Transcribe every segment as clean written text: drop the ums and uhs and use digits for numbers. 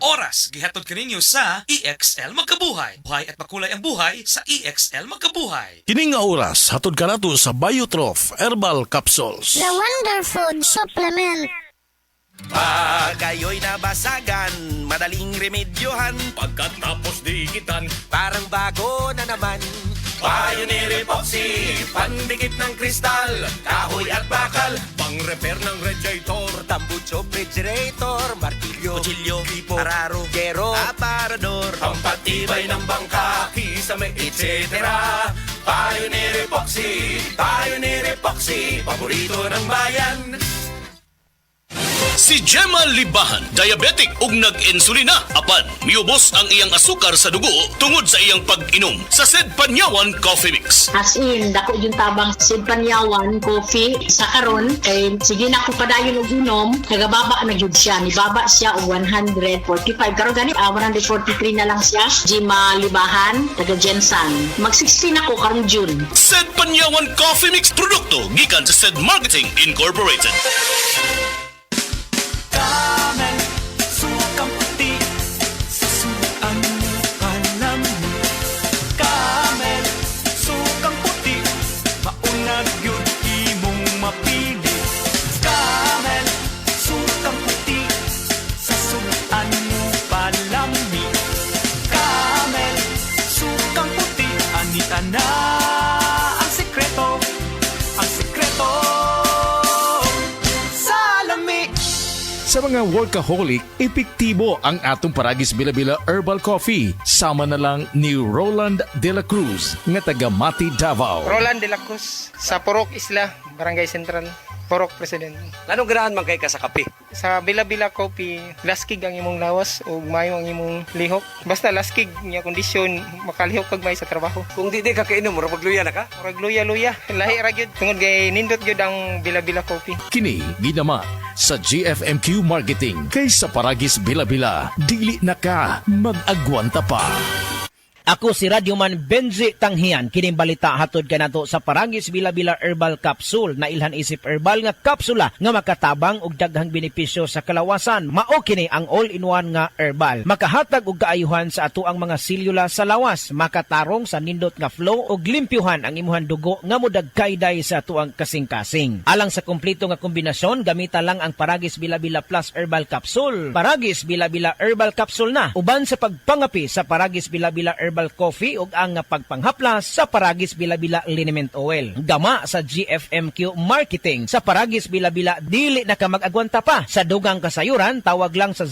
oras gihatod kaninyo sa EXL Magkabuhay. Buhay at makulay ang buhay sa EXL Magkabuhay. Kining nga oras, hatod ka nato sa Biotrof Herbal Capsules. The Wonder Food Supplement. Pag kayo'y nabasagan, madaling remedyohan. Pagkatapos dikitan, Parang bago na naman. Pioneer Epoxy, pandikit ng kristal, kahoy at bakal, pang-repair ng radiator, tambucho, refrigerator, martilyo, kutsilyo, tipo, araro, gero, aparador, pampatibay ng bangka, kisame, etc. Pioneer Epoxy, paborito ng bayan. Si Gemma Libahan, diabetic ug nag-insulina. Apan, miubos ang iyang asukar sa dugo tungod sa iyang pag-inom sa Sed Panyawan Coffee Mix. As in, dako yung tabang Sid Panyawan coffee sa karon kay sige na ko padayon og inom, nagababa na gyud siya, nibaba siya og 145 karon gani 143 na lang siya. Gemma Libahan, taga Jensan. Mag-16 ako karong June. Sed Panyawan Coffee Mix produkto gikan sa Sed Marketing Incorporated. Camel, sukang puti, sasuan panam. Camel, sukang puti, maunag yun imong mapili. Camel, sukang puti, sasuan mo palami. Camel, sukang puti, anita na ang sekreto, salami. Sa mga workaholic, epektibo ang atong Paragis Bila-Bila Herbal Coffee. Sama na lang ni Roland De La Cruz, nga taga Mati, Davao. Roland de la Cruz sa Purok Isla, Barangay Central, Purok President. Anong ganahan man kay ka sa kape? Sa Bila-Bila Coffee, laskig ang imong lawas o mayo ang imong lihok. Basta laskig niya kondisyon, makalihok kag may sa trabaho. Kung di ka kainom, mura magluya na ka? Murag luya-luya, lahi ra gyud. Tungod kay nindot gyud ang Bila-Bila Coffee. Kini ginama sa GFMQ Marketing. Kay sa Paragis Bila-Bila, dili na ka mag-agwanta pa. Ako si Radyoman Benji Tanghian. Kining balita hatod kanato sa Paragis Bila-Bila Herbal Capsule na ilhan isip herbal nga kapsula nga makatabang og daghang benepisyo sa kalawasan. Mao kini ang all-in-one nga herbal. Makahatag og kaayuhan sa ato ang mga selula sa lawas, makatarong sa nindot nga flow og limpyuhan ang imuhang dugo nga modagkayday sa ato ang kasing-kasing. Alang sa kumpleto nga kombinasyon, gamita lang ang Paragis Bila-Bila Plus Herbal Capsule. Paragis Bila-Bila Herbal Capsule na uban sa pagpangapi sa Paragis Bila-Bila Herbal Coffee ug ang pagpanghaplas sa Paragis Bila-Bila Liniment Oil. Gama sa GFMQ Marketing. Sa Paragis Bila-Bila dili na ka mag-agwanta pa. Sa dugang kasayuran, tawag lang sa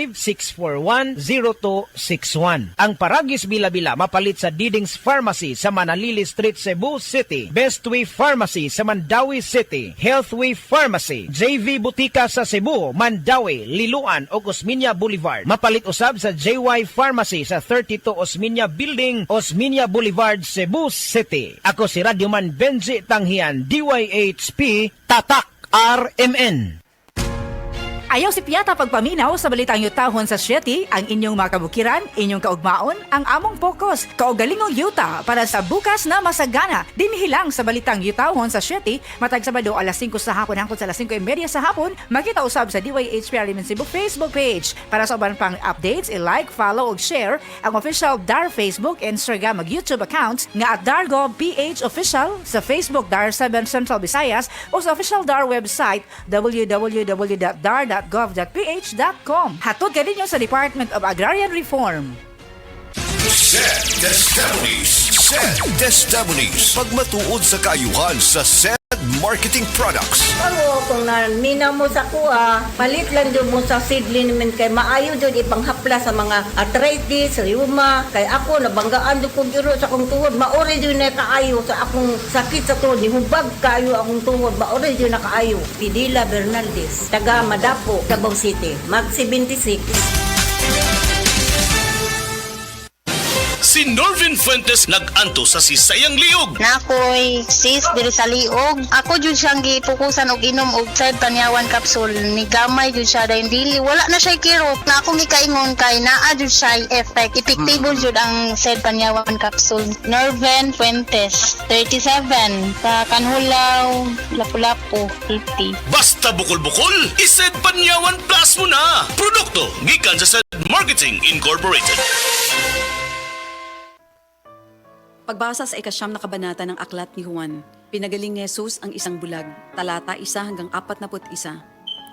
0935-641-0261. Ang Paragis Bila-Bila mapalit sa Didings Pharmacy sa Manalili Street, Cebu City. Bestway Pharmacy sa Mandawi City. Healthway Pharmacy, JV Butika sa Cebu, Mandawi, Liloan ug Osmeña Boulevard. Mapalit usab sa JY Pharmacy sa 32 Osmeña Building, Osmeña Boulevard, Cebu City. Ako si Radyoman Benji Tanghian, DYHP, Tatak RMN. Ayaw si Piata pagpaminaw sa balitang yutahon sa Sieti, ang inyong mga kabukiran, inyong kaugmaon, ang among focus, kaugalingong yuta para sa bukas na masagana. Dinhilang sa balitang yutahon sa Sieti, matag Sabado alas 5 sa hapon hangtod sa alas 5:30 sa hapon, makita usab sa DYHP Alimen Cebu Facebook page. Para sa uban pang updates, i-like, follow ug share ang official DAR Facebook, Instagram ug YouTube accounts nga at Dargo PH Official sa Facebook DAR 7 Central Visayas o sa official DAR website www.dar.gov.ph.com. Hatod ka ninyo sa Department of Agrarian Reform. SED pagmatuod sa kaayuhan sa SED Marketing Products. Ako, kung naminaw mo sa kuha, palit lang doon mo sa seed liniment kay maayo doon ipanghapla sa mga arthritis, rheuma. Kay ako, nabanggaan doon kong giro sa akong tuhod. Maori doon na kaayo sa akong sakit sa tuhod. Nihubag kaayo akong tuhod. Maori doon na kaayo. Pidila Bernaldez, taga Madapo, Davao City. Mag 76. Si Norvin Fuentes nag-anto sa sisayang liog. Nakoy sis diri sa liog. Ako jud siyang gipukusan og inom og Sed Panyawan capsule. Ni gamay jud siya dahil dili wala na siya kirot. Na akong gikaingon kay naa jud siya effect. Epektibo jud ang Sed Panyawan capsule. Norvin Fuentes, 37, sa Kanhulaw, Lapu-Lapu, 50. Basta bukol-bukol, ised Panyawan Plus mo na. Produkto gikan sa Sed Marketing Incorporated. Pagbasa sa ikasyam na kabanata ng Aklat ni Juan, pinagaling ni Jesus ang isang bulag, talata 1 hanggang 41.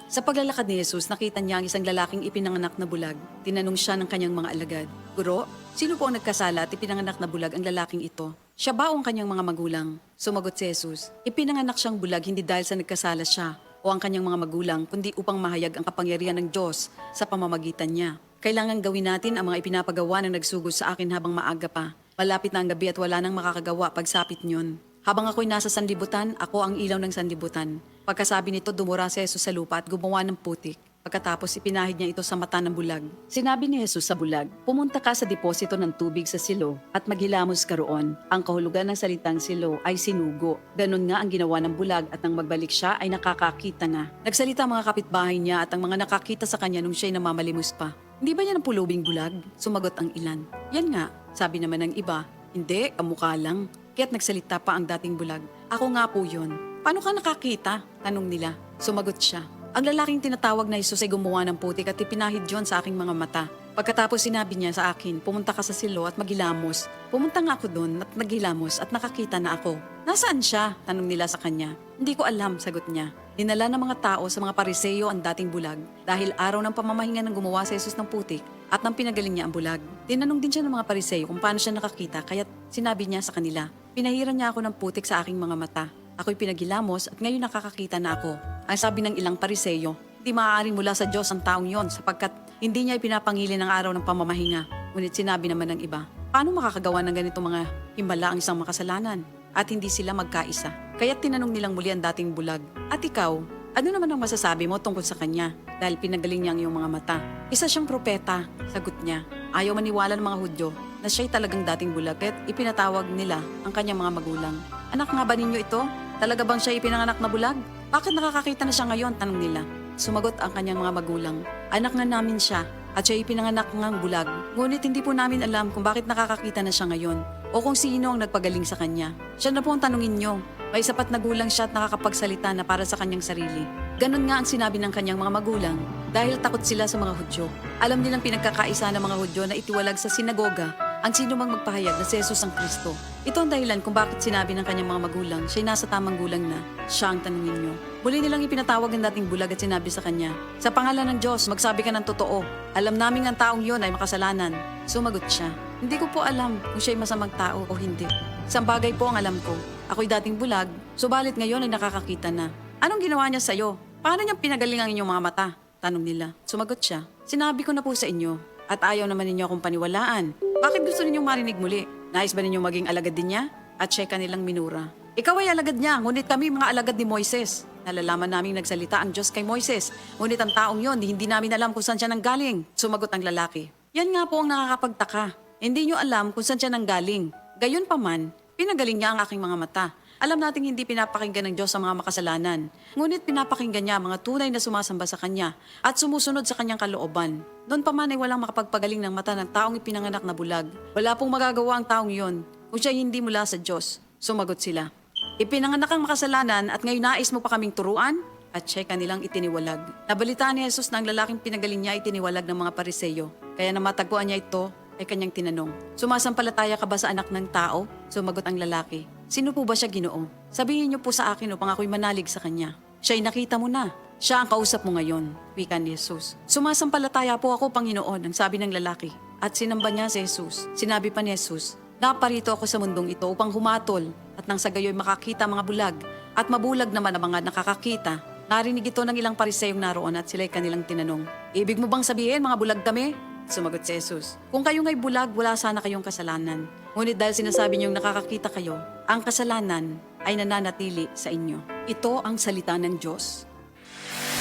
Sa paglalakad ni Jesus, nakita niya ang isang lalaking ipinanganak na bulag. Tinanong siya ng kanyang mga alagad, "Guro, sino po ang nagkasala at ipinanganak na bulag ang lalaking ito? Siya ba o ang kanyang mga magulang?" Sumagot si Jesus, "Ipinanganak siyang bulag hindi dahil sa nagkasala siya o ang kanyang mga magulang, kundi upang mahayag ang kapangyarihan ng Diyos sa pamamagitan niya. Kailangan gawin natin ang mga ipinapagawa ng nagsugod sa akin habang maaga pa. Malapit na ang gabi at wala nang makakagawa pagsapit niyon. Habang ako'y nasa sanlibutan, ako ang ilaw ng sanlibutan." Pagkasabi nito, dumura si Jesus sa lupa at gumawa ng putik. Pagkatapos ipinahid niya ito sa mata ng bulag. Sinabi ni Jesus sa bulag, "Pumunta ka sa deposito ng tubig sa silo at maghilamos ka roon." Ang kahulugan ng salitang silo ay sinugo. Ganon nga ang ginawa ng bulag at nang magbalik siya ay nakakakita na. Nagsalita ang mga kapitbahay niya at ang mga nakakita sa kanya nung siya'y namamalimos pa. "Hindi ba yan ang pulubing bulag?" Sumagot ang ilan. "Yan nga." Sabi naman ng iba, "Hindi, kamukha lang." Kaya't nagsalita pa ang dating bulag, "Ako nga po yun." "Paano ka nakakita?" tanong nila. Sumagot siya, "Ang lalaking tinatawag na Jesus ay gumawa ng putik at ipinahid yon sa aking mga mata. Pagkatapos sinabi niya sa akin, pumunta ka sa silo at maghilamos. Pumunta nga ako doon at naghilamos at nakakita na ako." "Nasaan siya?" tanong nila sa kanya. "Hindi ko alam," sagot niya. Dinala ng mga tao sa mga Pariseo ang dating bulag dahil araw ng pamamahinga ng gumawa si Jesus ng putik at nang pinagaling niya ang bulag. Tinanong din siya ng mga Pariseo kung paano siya nakakita kaya't sinabi niya sa kanila, "Pinahiran niya ako ng putik sa aking mga mata. Ako'y pinaghilamos at ngayon nakakakita na ako." Ang sabi ng ilang Pariseo, "Hindi maaaring mula sa Diyos ang taong yon sapagkat hindi niya ipinapangili ng araw ng pamamahinga." Ngunit sinabi naman ng iba, "Paano makakagawa ng ganitong mga himala ang isang makasalanan?" At hindi sila magkaisa. Kaya't tinanong nilang muli ang dating bulag, "At ikaw, ano naman ang masasabi mo tungkol sa kanya? Dahil pinagaling niya ang iyong mga mata." "Isa siyang propeta," sagot niya. Ayaw maniwala ng mga Hudyo na siya'y talagang dating bulag kaya't ipinatawag nila ang kanyang mga magulang. "Anak nga ba ninyo ito? Talaga bang siya ipinanganak na bulag? Bakit nakakakita na siya ngayon?" tanong nila. Sumagot ang kanyang mga magulang, "Anak nga namin siya at siya ipinanganak ngang bulag. Ngunit hindi po namin alam kung bakit nakakakita na siya ngayon o kung sino ang nagpagaling sa kanya. Siya na po ang tanungin niyo. May sapat na gulang siya at nakakapagsalita na para sa kanyang sarili." Ganon nga ang sinabi ng kanyang mga magulang dahil takot sila sa mga Hudyo. Alam nilang pinagkakaisa ng mga Hudyo na itiwalag sa sinagoga ang sino mang magpahayag na si Jesus ang Kristo. Ito ang dahilan kung bakit sinabi ng kanyang mga magulang siya'y nasa tamang gulang na siya ang tanungin niyo. Muli nilang ipinatawag ng dating bulag at sinabi sa kanya, "Sa pangalan ng Diyos, magsabi ka ng totoo. Alam namin ang taong yon ay makasalanan." Sumagot siya, "Hindi ko po alam kung siya'y masamang tao o hindi. Isang bagay po ang alam ko. Ako'y dating bulag, subalit ngayon ay nakakakita na." "Anong ginawa niya sa'yo? Paano niyang pinagaling ang inyong mga mata?" tanong nila. Sumagot siya, "Sinabi ko na po sa inyo at ayaw naman ninyo akong paniwalaan. Bakit gusto ninyong marinig muli? Nais ba ninyong maging alagad din niya?" At siya kanilang minura. "Ikaw ay alagad niya, ngunit kami mga alagad ni Moises. Nalalaman naming nagsalita ang Diyos kay Moises, ngunit ang taong yon hindi namin alam kung saan siya nanggaling." Sumagot ang lalaki, "Yan nga po ang nakakapagtaka. Hindi niyo alam kung saan siya nanggaling. Gayon pa man, pinagaling niya ang aking mga mata. Alam nating hindi pinapakinggan ng Diyos ang mga makasalanan, ngunit pinapakinggan niya ang mga tunay na sumasamba sa Kanya at sumusunod sa Kanyang kalooban. Doon pa man ay walang makapagpagaling ng mata ng taong ipinanganak na bulag. Wala pong magagawa ang taong yon kung siya hindi mula sa Diyos." Sumagot sila, "Ipinanganak ang makasalanan at ngayon nais mo pa kaming turuan?" At siya kanilang itiniwalag. Nabalitaan ni Jesus na ang lalaking pinagaling niya itiniwalag ng mga Pariseo. Kaya na matagpuan niya ito, ay kanyang tinanong, "Sumasampalataya ka ba sa anak ng tao?" Sumagot ang lalaki, "Sino po ba siya, Ginoo? Sabihin niyo po sa akin upang ako'y manalig sa kanya." "Siya'y nakita mo na. Siya ang kausap mo ngayon," wika ni Jesus. "Sumasampalataya po ako, Panginoon," ang sabi ng lalaki. At sinamba niya si Jesus. Sinabi pa ni Jesus, "Naparito ako sa mundong ito upang humatol at nang sa gayo'y makakita mga bulag at mabulag naman ang mga nakakakita." Narinig ito ng ilang Pariseyong naroon at sila'y kanilang tinanong, "Ibig mo bang sabihin mga bulag kami?" Sumagot si Jesus, "Kung kayo nga'y bulag, wala sana kayong kasalanan. Ngunit dahil sinasabi niyong nakakakita kayo, ang kasalanan ay nananatili sa inyo." Ito ang salita ng Diyos.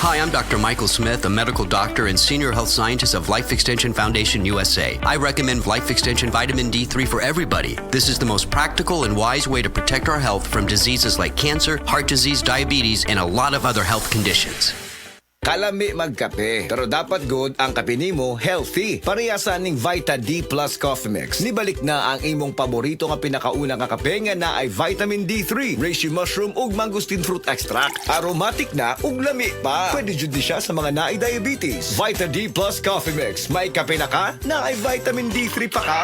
Hi, I'm Dr. Michael Smith, a medical doctor and senior health scientist of Life Extension Foundation USA. I recommend Life Extension Vitamin D3 for everybody. This is the most practical and wise way to protect our health from diseases like cancer, heart disease, diabetes, and a lot of other health conditions. Kalami magkape, pero dapat good ang kape nimo healthy. Parehasan ning Vita D Plus Coffee Mix. Nibalik na ang imong paborito nga pinakauna nga kape nga na ay vitamin D3, reishi mushroom ug mangosteen fruit extract. Aromatic na ug lami pa. Pwede jud siya sa mga naay diabetes. Vita D Plus Coffee Mix. May kape na ka, na ay vitamin D3 pa ka.